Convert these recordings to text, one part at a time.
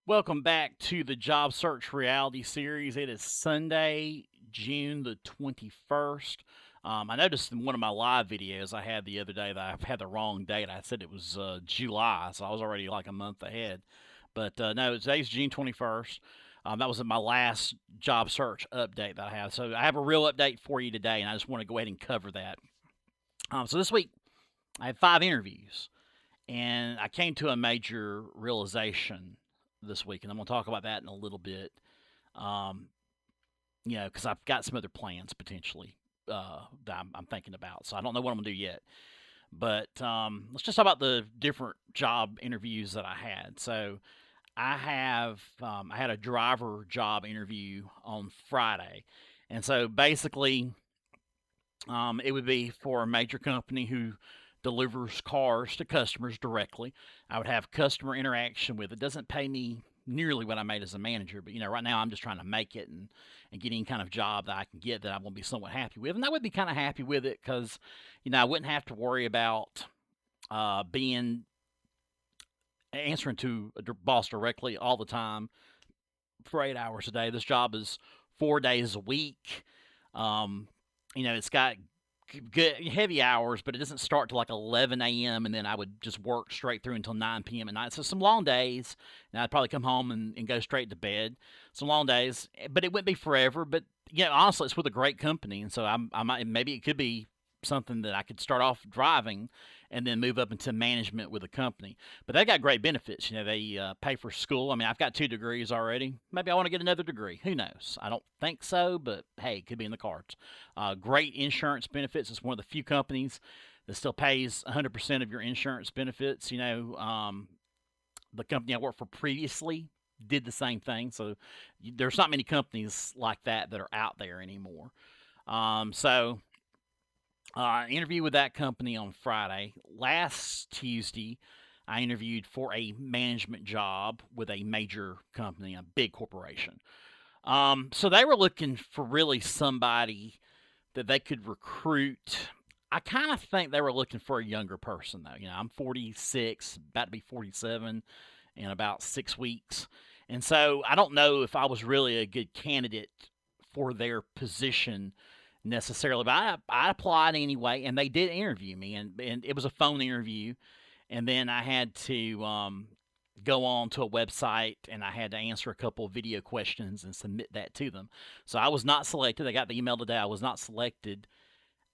Welcome back to the Job Search Reality Series. It is Sunday, June the 21st. I noticed in one of my live videos I had the other day that I had the wrong date. I said it was July, so I was already like a month ahead. But no, today's June 21st. That was my last job search update that I have. So I have a real update for you today, and I just want to go ahead and cover that. So this week, I had 5 interviews, and I came to a major realization this week, and I'm going to talk about that in a little bit. Um, because I've got some other plans potentially that I'm thinking about. So I don't know what I'm going to do yet. But let's just talk about the different job interviews that I had. So I had a driver job interview on Friday, and so basically, it would be for a major company who delivers cars to customers directly. I would have customer interaction with it. Doesn't pay me nearly what I made as a manager, but right now I'm just trying to make it and get any kind of job that I can get that I'm going to be somewhat happy with. And I would be kind of happy with it because, I wouldn't have to worry about being answering to a boss directly all the time for 8 hours a day. This job is 4 days a week. It's got good heavy hours, but it doesn't start till like 11 a.m. and then I would just work straight through until 9 p.m. at night. So some long days, and I'd probably come home and go straight to bed. Some long days, but it wouldn't be forever. But honestly, it's with a great company, and so I might maybe it could be something that I could start off driving and then move up into management with a company. But they got great benefits. They pay for school. I mean, I've got 2 degrees already. Maybe I want to get another degree. Who knows? I don't think so, but hey, it could be in the cards. Great insurance benefits. It's one of the few companies that still pays 100% of your insurance benefits. The company I worked for previously did the same thing. So there's not many companies like that are out there anymore. Interview with that company on Friday. Last Tuesday, I interviewed for a management job with a major company, a big corporation. So they were looking for really somebody that they could recruit. I kind of think they were looking for a younger person, though. I'm 46, about to be 47 in about 6 weeks. And so I don't know if I was really a good candidate for their position necessarily, but I applied anyway, and they did interview me, and it was a phone interview, and then I had to go on to a website, and I had to answer a couple of video questions and submit that to them. So I was not selected. I got the email today. I was not selected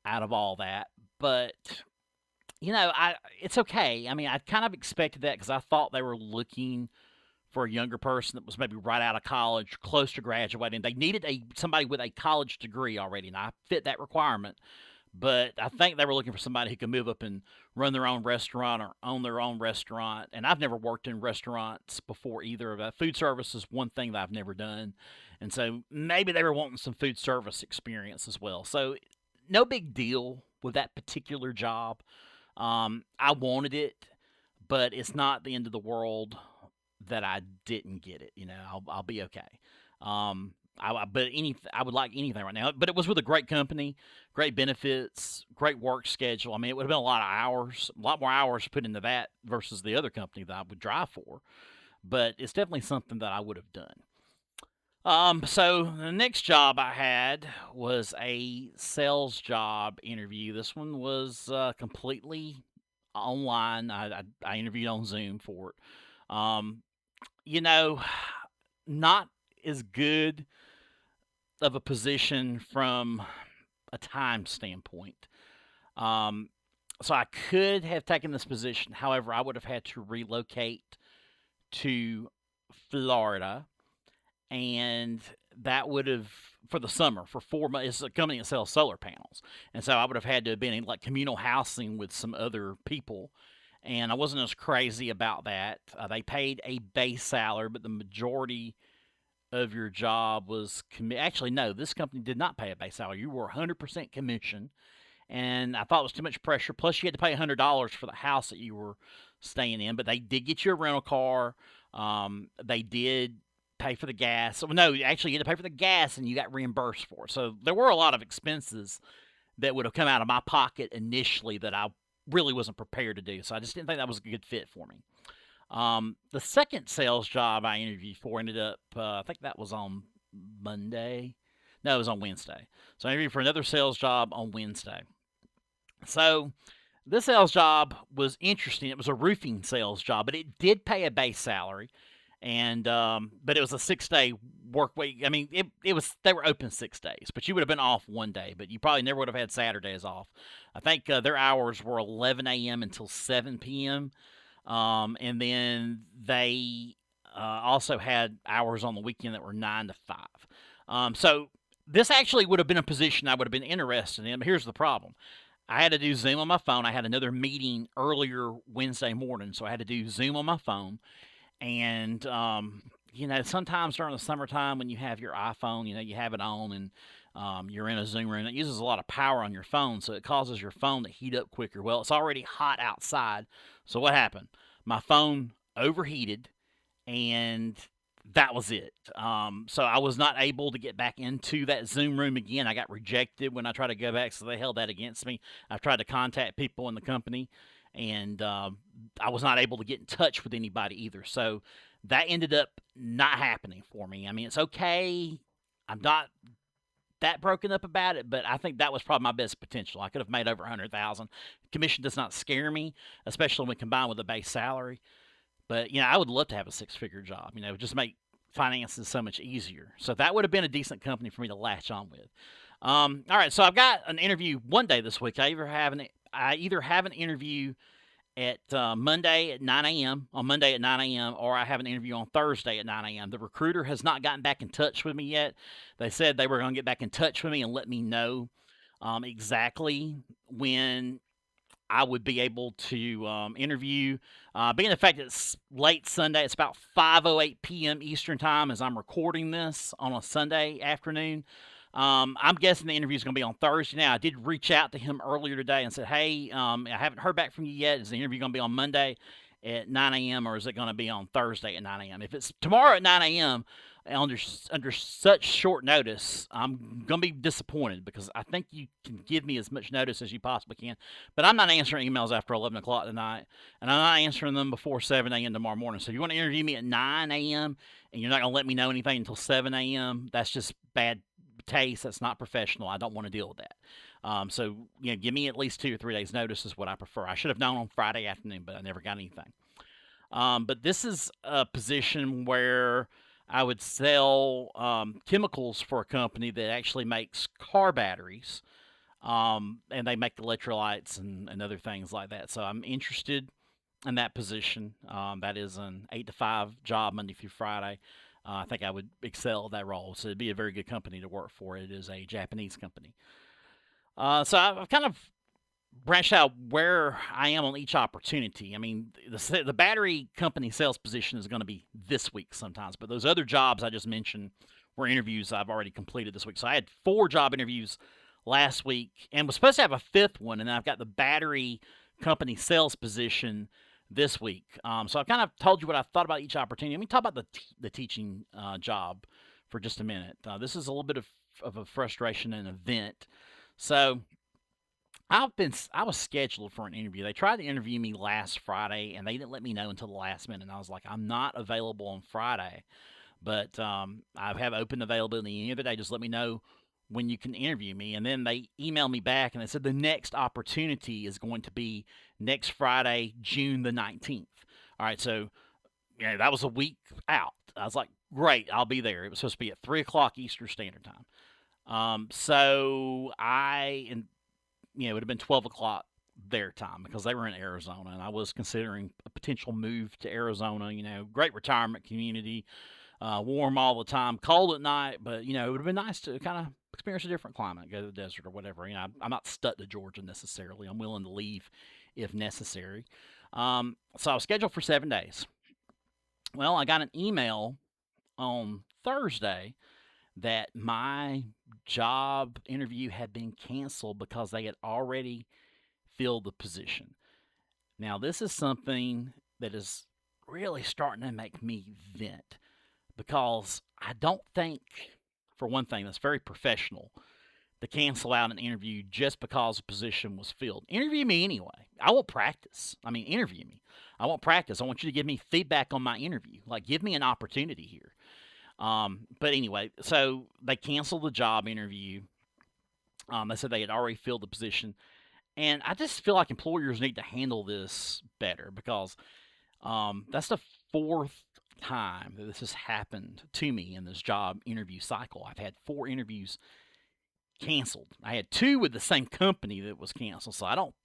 out of all that, but it's okay. I mean, I kind of expected that because I thought they were looking for a younger person that was maybe right out of college, close to graduating. They needed somebody with a college degree already, and I fit that requirement. But I think they were looking for somebody who could move up and run their own restaurant or own their own restaurant. And I've never worked in restaurants before either. Food service is one thing that I've never done. And so maybe they were wanting some food service experience as well. So no big deal with that particular job. I wanted it, but it's not the end of the world that I didn't get it. I'll be okay. I would like anything right now. But it was with a great company, great benefits, great work schedule. I mean, it would have been a lot of hours, a lot more hours put into that versus the other company that I would drive for. But it's definitely something that I would have done. So the next job I had was a sales job interview. This one was completely online. I interviewed on Zoom for it. You know, not as good of a position from a time standpoint. So I could have taken this position. However, I would have had to relocate to Florida, and that would have for the summer for 4 months. It's a company that sells solar panels, and so I would have had to have been in like communal housing with some other people. And I wasn't as crazy about that. They paid a base salary, but the majority of your job was actually no. This company did not pay a base salary. You were 100% commission, and I thought it was too much pressure. Plus, you had to pay $100 for the house that you were staying in. But they did get you a rental car. They did pay for the gas. So, no, actually, you had to pay for the gas, and you got reimbursed for it. So there were a lot of expenses that would have come out of my pocket initially that I really wasn't prepared to do. So I just didn't think that was a good fit for me. The second sales job I interviewed for ended up, I think that was on Monday. No, it was on Wednesday. So I interviewed for another sales job on Wednesday. So this sales job was interesting. It was a roofing sales job, but it did pay a base salary, and but it was a 6 day work week. I mean, it was they were open 6 days, but you would have been off one day, but you probably never would have had Saturdays off. I think their hours were 11 a.m. until 7 p.m. And then they also had hours on the weekend that were 9 to 5. So this actually would have been a position I would have been interested in. But here's the problem: I had to do Zoom on my phone. I had another meeting earlier Wednesday morning, so I had to do Zoom on my phone. And sometimes during the summertime when you have your iPhone, you have it on and you're in a Zoom room. It uses a lot of power on your phone, so it causes your phone to heat up quicker. Well, it's already hot outside, so what happened? My phone overheated, and that was it. So I was not able to get back into that Zoom room again. I got rejected when I tried to go back, so they held that against me. I've tried to contact people in the company, and I was not able to get in touch with anybody either. So that ended up not happening for me. I mean, it's okay. I'm not that broken up about it, but I think that was probably my best potential. I could have made over 100,000. Commission does not scare me, especially when combined with a base salary. But I would love to have a six-figure job. It would just make finances so much easier. So that would have been a decent company for me to latch on with. All right, so I've got an interview one day this week. I either have an interview at Monday at 9 a.m. on Monday at 9 a.m. or I have an interview on Thursday at 9 a.m. The recruiter has not gotten back in touch with me yet. They said they were going to get back in touch with me and let me know exactly when I would be able to interview. Being the fact that it's late Sunday, it's about 5:08 p.m. Eastern time as I'm recording this on a Sunday afternoon. I'm guessing the interview is going to be on Thursday. Now, I did reach out to him earlier today and said, "Hey, I haven't heard back from you yet. Is the interview going to be on Monday at 9 a.m. or is it going to be on Thursday at 9 a.m.? If it's tomorrow at 9 a.m. Under such short notice, I'm going to be disappointed because I think you can give me as much notice as you possibly can. But I'm not answering emails after 11 o'clock tonight, and I'm not answering them before 7 a.m. tomorrow morning. So if you want to interview me at 9 a.m. and you're not going to let me know anything until 7 a.m., that's just bad taste. That's not professional. I don't want to deal with that. So give me at least 2 or 3 days notice is what I prefer. I should have known on Friday afternoon, but I never got anything. But this is a position where I would sell chemicals for a company that actually makes car batteries, and they make electrolytes and other things like that. So I'm interested in that position. That is an 8 to 5 job, Monday through Friday. I think I would excel at that role. So it'd be a very good company to work for. It is a Japanese company. So I've kind of branched out where I am on each opportunity. I mean, the battery company sales position is going to be this week sometimes, but those other jobs I just mentioned were interviews I've already completed this week. So I had 4 job interviews last week and was supposed to have a 5th one, and then I've got the battery company sales position this week. So I've kind of told you what I thought about each opportunity. Let me talk about the teaching job for just a minute. This is a little bit of a frustration and event. So I was scheduled for an interview. They tried to interview me last Friday, and they didn't let me know until the last minute. And I was like, I'm not available on Friday, but I have open availability any other day. Just let me know when you can interview me. And then they emailed me back, and they said the next opportunity is going to be next Friday, June the 19th. All right, so that was a week out. I was like, great, I'll be there. It was supposed to be at 3 o'clock Eastern Standard Time. So it would have been 12 o'clock their time because they were in Arizona, and I was considering a potential move to Arizona. Great retirement community, warm all the time, cold at night, but it would have been nice to kind of experience a different climate, go to the desert or whatever. I'm not stuck to Georgia necessarily. I'm willing to leave if necessary. So I was scheduled for 7 days. Well, I got an email on Thursday that my job interview had been canceled because they had already filled the position. Now, this is something that is really starting to make me vent because I don't think, for one thing, that's very professional to cancel out an interview just because a position was filled. Interview me anyway. I won't practice. I mean, interview me. I won't practice. I want you to give me feedback on my interview. Like, give me an opportunity here. But anyway, so they canceled the job interview. They said they had already filled the position. And I just feel like employers need to handle this better because that's the fourth time that this has happened to me in this job interview cycle. I've had 4 interviews canceled. I had 2 with the same company that was canceled. So I don't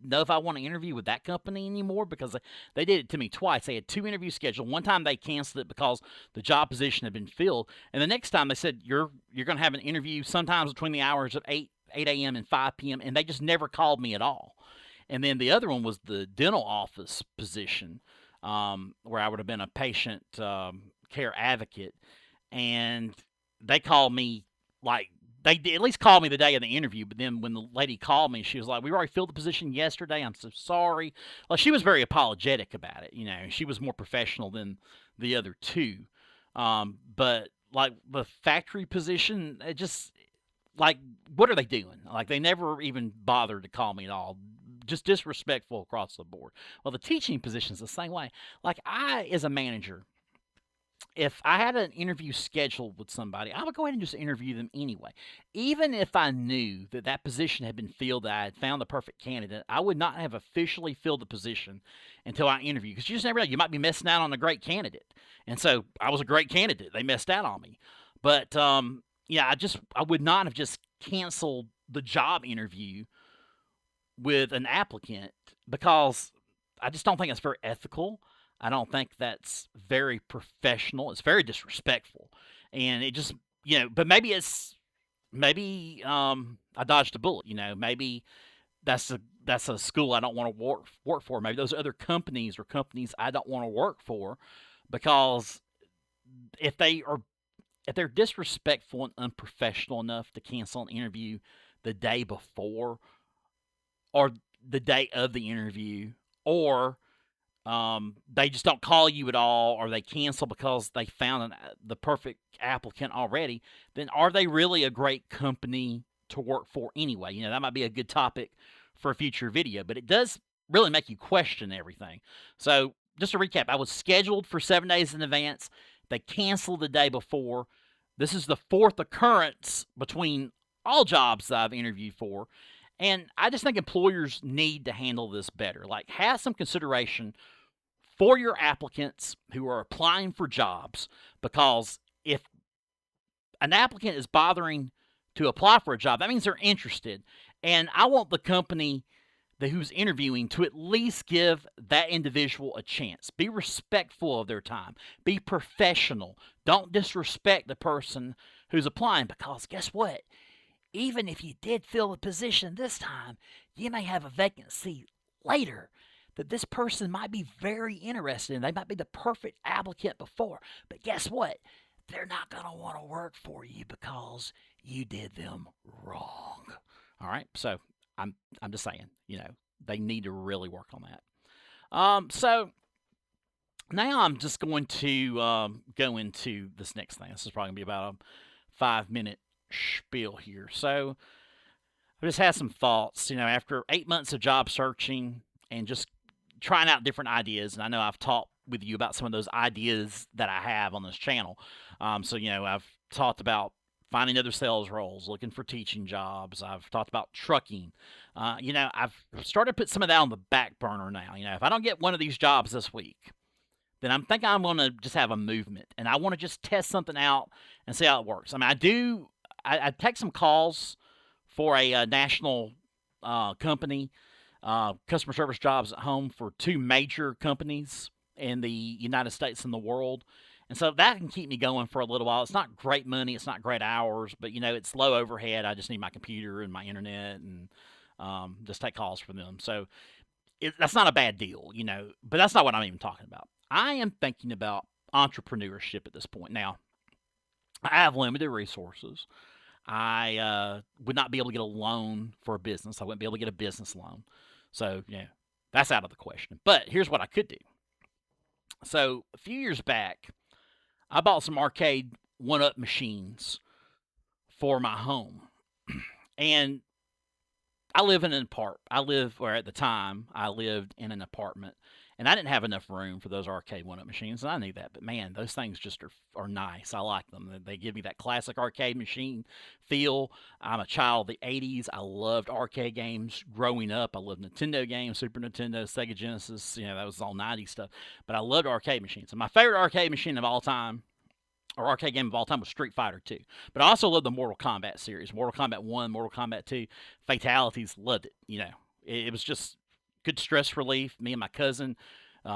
know if I want to interview with that company anymore because they did it to me twice. They had 2 interviews scheduled. One time they canceled it because the job position had been filled, and the next time they said you're going to have an interview sometimes between the hours of 8 a.m. and 5 p.m. and they just never called me at all. And then the other one was the dental office position, where I would have been a patient care advocate, and they called me like they at least called me the day of the interview. But then when the lady called me, she was like, "We already filled the position yesterday. I'm so sorry." Well, she was very apologetic about it. You know, she was more professional than the other 2. But like the factory position, it just like what are they doing? Like they never even bothered to call me at all. Just disrespectful across the board. Well, the teaching position is the same way. Like I, as a manager, if I had an interview scheduled with somebody, I would go ahead and just interview them anyway. Even if I knew that that position had been filled, that I had found the perfect candidate, I would not have officially filled the position until I interviewed. Because you just never know. You might be missing out on a great candidate. And so I was a great candidate. They missed out on me. But yeah, I would not have just canceled the job interview with an applicant because I just don't think it's very ethical. I don't think that's very professional. It's very disrespectful, and it just But maybe I dodged a bullet. Maybe that's a school I don't want to work for. Maybe those other companies or companies I don't want to work for, because if they're disrespectful and unprofessional enough to cancel an interview the day before or the day of the interview, or they just don't call you at all, or they cancel because they found the perfect applicant already, then are they really a great company to work for anyway? That might be a good topic for a future video, but it does really make you question everything. So just to recap, I was scheduled for 7 days in advance. They canceled the day before. This is the 4th occurrence between all jobs that I've interviewed for. And I just think employers need to handle this better. Like, have some consideration for your applicants who are applying for jobs, because if an applicant is bothering to apply for a job, that means they're interested. And I want the company who's interviewing to at least give that individual a chance. Be respectful of their time. Be professional. Don't disrespect the person who's applying, because guess what? Even if you did fill the position this time, you may have a vacancy later that this person might be very interested in. They might be the perfect applicant before. But guess what? They're not going to want to work for you because you did them wrong. All right? So I'm just saying, they need to really work on that. So now I'm just going to go into this next thing. This is probably going to be about a 5-minute spiel here. So I just had some thoughts, after 8 months of job searching and just trying out different ideas. And I know I've talked with you about some of those ideas that I have on this channel. So, I've talked about finding other sales roles, looking for teaching jobs. I've talked about trucking. I've started to put some of that on the back burner now. If I don't get one of these jobs this week, then I'm thinking I'm going to just have a movement. And I want to just test something out and see how it works. I mean, I take some calls for a national company, customer service jobs at home for 2 major companies in the United States and the world. And so that can keep me going for a little while. It's not great money. It's not great hours, but, it's low overhead. I just need my computer and my internet and just take calls from them. So that's not a bad deal, but that's not what I'm even talking about. I am thinking about entrepreneurship at this point. Now, I have limited resources. I would not be able to get a loan for a business. I wouldn't be able to get a business loan. So, that's out of the question. But here's what I could do. So, a few years back, I bought some arcade 1-up machines for my home. And I live in an apartment. Or at the time, I lived in an apartment, and I didn't have enough room for those arcade one-up machines, and I knew that. But man, those things just are nice. I like them. They give me that classic arcade machine feel. I'm a child of the '80s. I loved arcade games growing up. I loved Nintendo games, Super Nintendo, Sega Genesis. That was all '90s stuff. But I loved arcade machines. And my favorite arcade machine of all time, or arcade game of all time, was Street Fighter 2. But I also love the Mortal Kombat series. Mortal Kombat 1, Mortal Kombat 2, Fatalities, loved it. It was just good stress relief. Me and my cousin,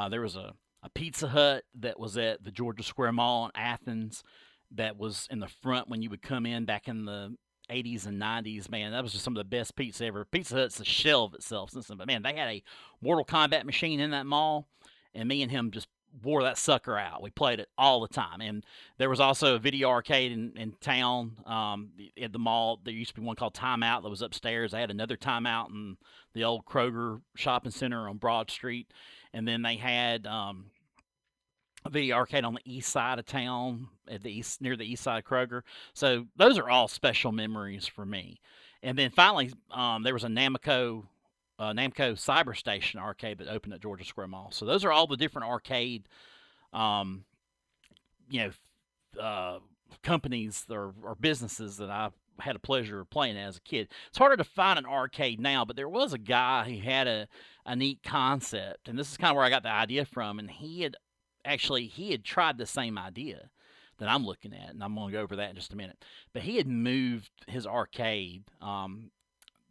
there was a Pizza Hut that was at the Georgia Square Mall in Athens that was in the front when you would come in back in the '80s and '90s. Man, that was just some of the best pizza ever. Pizza Hut's a shell of itself since then. But man, they had a Mortal Kombat machine in that mall, and me and him just wore that sucker out. We played it all the time. And there was also a video arcade in town at the mall. There used to be one called Timeout that was upstairs. They had another Timeout in the old Kroger shopping center on Broad Street. And then they had a video arcade on the east side of town at the east, near the east side of Kroger. So those are all special memories for me. And then finally, there was a Namco Cyberstation arcade that opened at Georgia Square Mall. So those are all the different arcade, um, you know, companies or businesses that I had a pleasure of playing as a kid. It's harder to find an arcade now, but there was a guy who had a neat concept, and this is kind of where I got the idea from. And he had tried the same idea that I'm looking at, and I'm going to go over that in just a minute. But he had moved his arcade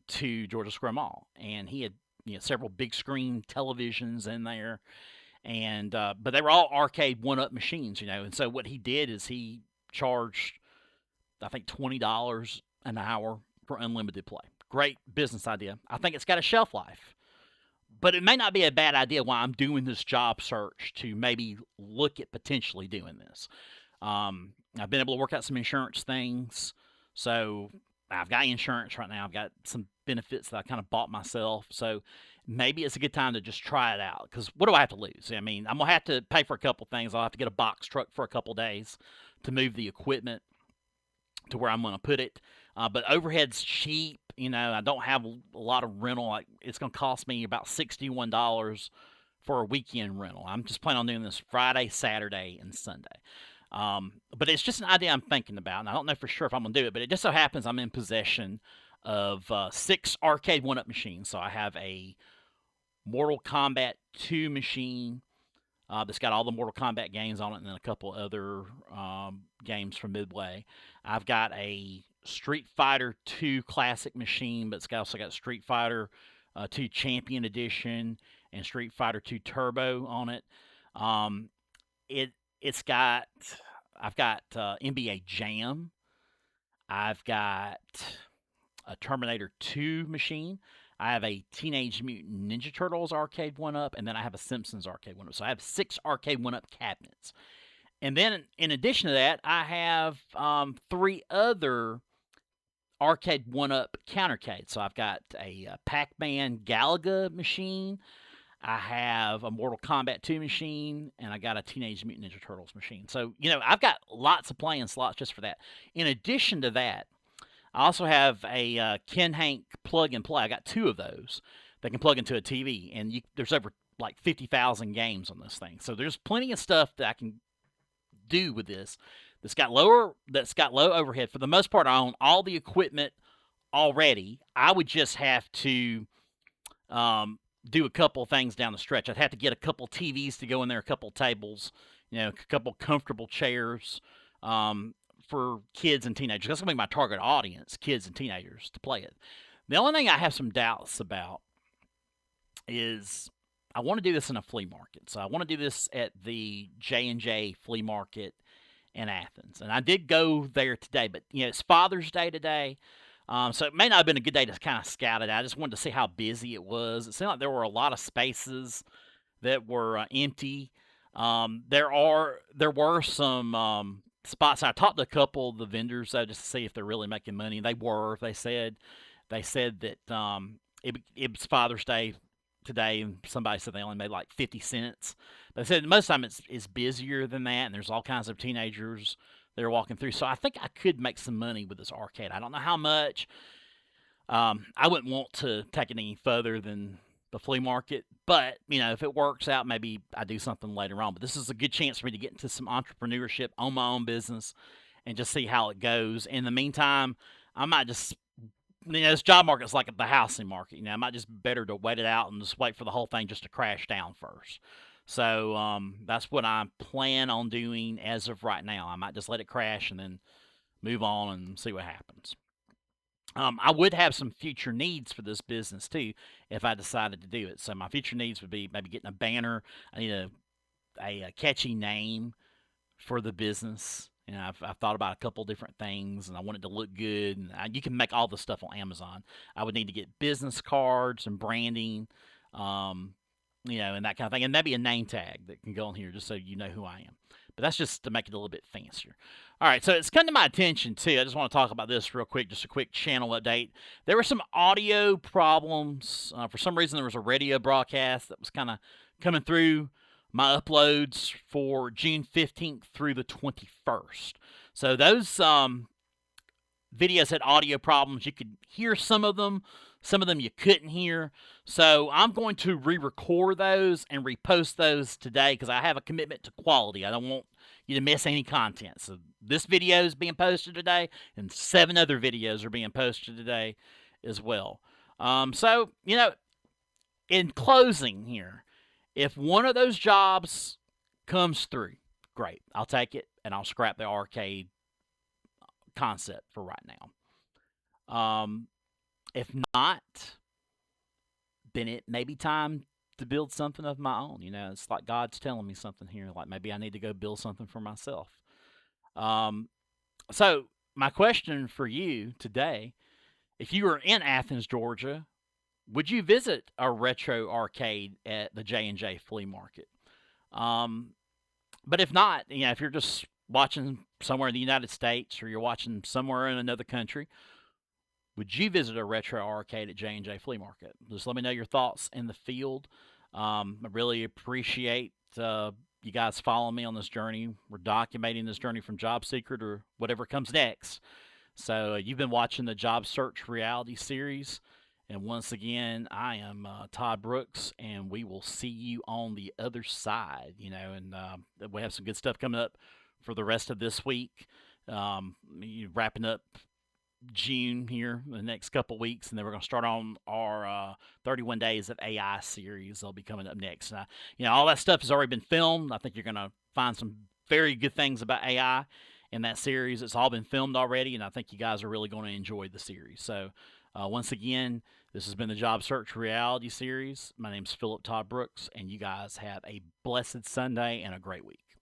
to Georgia Square Mall, and he had several big screen televisions in there, and but they were all arcade one-up machines, And so what he did is he charged, I think, $20 an hour for unlimited play. Great business idea. I think it's got a shelf life, but it may not be a bad idea while I'm doing this job search to maybe look at potentially doing this. I've been able to work out some insurance things, so I've got insurance right now. I've got some benefits that I kind of bought myself. So maybe it's a good time to just try it out. Because what do I have to lose? I mean, I'm going to have to pay for a couple things. I'll have to get a box truck for a couple days to move the equipment to where I'm going to put it. But overhead's cheap. I don't have a lot of rental. It's going to cost me about $61 for a weekend rental. I'm just planning on doing this Friday, Saturday, and Sunday. But it's just an idea I'm thinking about, and I don't know for sure if I'm going to do it, but it just so happens I'm in possession of 6 arcade one-up machines. So I have a Mortal Kombat 2 machine that's got all the Mortal Kombat games on it, and then a couple other games from Midway. I've got a Street Fighter 2 Classic machine, but it's also got Street Fighter 2 Champion Edition and Street Fighter 2 Turbo on it. I've got NBA Jam. I've got a Terminator 2 machine. I have a Teenage Mutant Ninja Turtles arcade one-up, and then I have a Simpsons arcade one-up. So I have 6 arcade one-up cabinets. And then in addition to that, I have 3 other arcade one-up countercades. So I've got a Pac-Man Galaga machine. I have a Mortal Kombat 2 machine, and I got a Teenage Mutant Ninja Turtles machine. So, I've got lots of playing slots just for that. In addition to that, I also have a Ken Hank plug and play. I got 2 of those that can plug into a TV, and there's over like 50,000 games on this thing. So there's plenty of stuff that I can do with this that's got low overhead. For the most part, I own all the equipment already. I would just have to do a couple things down the stretch. I'd have to get a couple TVs to go in there, a couple tables, a couple comfortable chairs for kids and teenagers. That's going to be my target audience, kids and teenagers, to play it. The only thing I have some doubts about is I want to do this in a flea market. So I want to do this at the J&J flea market in Athens. And I did go there today, but it's Father's Day today. So it may not have been a good day to kind of scout it out. I just wanted to see how busy it was. It seemed like there were a lot of spaces that were empty. There were some spots. I talked to a couple of the vendors just to see if they're really making money. They were. They said that it was Father's Day today, and somebody said they only made like 50 cents. They said most of the time it's busier than that, and there's all kinds of teenagers they're walking through. So I think I could make some money with this arcade. I don't know how much. I wouldn't want to take it any further than the flea market, but if it works out, maybe I do something later on. But this is a good chance for me to get into some entrepreneurship, own my own business, and just see how it goes. In the meantime, I might just this job market's like the housing market. It might just be better to wait it out and just wait for the whole thing just to crash down first. So that's what I plan on doing as of right now. I might just let it crash and then move on and see what happens. I would have some future needs for this business too if I decided to do it. So my future needs would be maybe getting a banner. I need a catchy name for the business. I've thought about a couple different things, and I want it to look good. And you can make all this stuff on Amazon. I would need to get business cards and branding, um, and that kind of thing, and maybe a name tag that can go on here just so you know who I am. But that's just to make it a little bit fancier. All right, so it's come to my attention too. I just want to talk about this real quick, just a quick channel update. There were some audio problems. For some reason, there was a radio broadcast that was kind of coming through my uploads for June 15th through the 21st. So those videos had audio problems. You could hear some of them you couldn't hear. So I'm going to re-record those and repost those today because I have a commitment to quality. I don't want you to miss any content. So this video is being posted today, and 7 other videos are being posted today as well. So, in closing here, if one of those jobs comes through, great. I'll take it, and I'll scrap the arcade concept for right now. If not, then it may be time to build something of my own. It's like God's telling me something here. Like maybe I need to go build something for myself. So my question for you today, if you were in Athens, Georgia, would you visit a retro arcade at the J&J Flea Market? But if not, if you're just watching somewhere in the United States or you're watching somewhere in another country, would you visit a retro arcade at J&J Flea Market? Just let me know your thoughts in the field. I really appreciate you guys following me on this journey. We're documenting this journey from job seeker to whatever comes next. So you've been watching the Job Search reality series. And once again, I am Todd Brooks, and we will see you on the other side. And we have some good stuff coming up for the rest of this week. Wrapping up June here in the next couple weeks, and then we're going to start on our 31 Days of AI series. They'll be coming up next. All that stuff has already been filmed. I think you're going to find some very good things about AI in that series. It's all been filmed already, and I think you guys are really going to enjoy the series. So once again, this has been the Job Search reality series. My name is Philip Todd Brooks, and you guys have a blessed Sunday and a great week.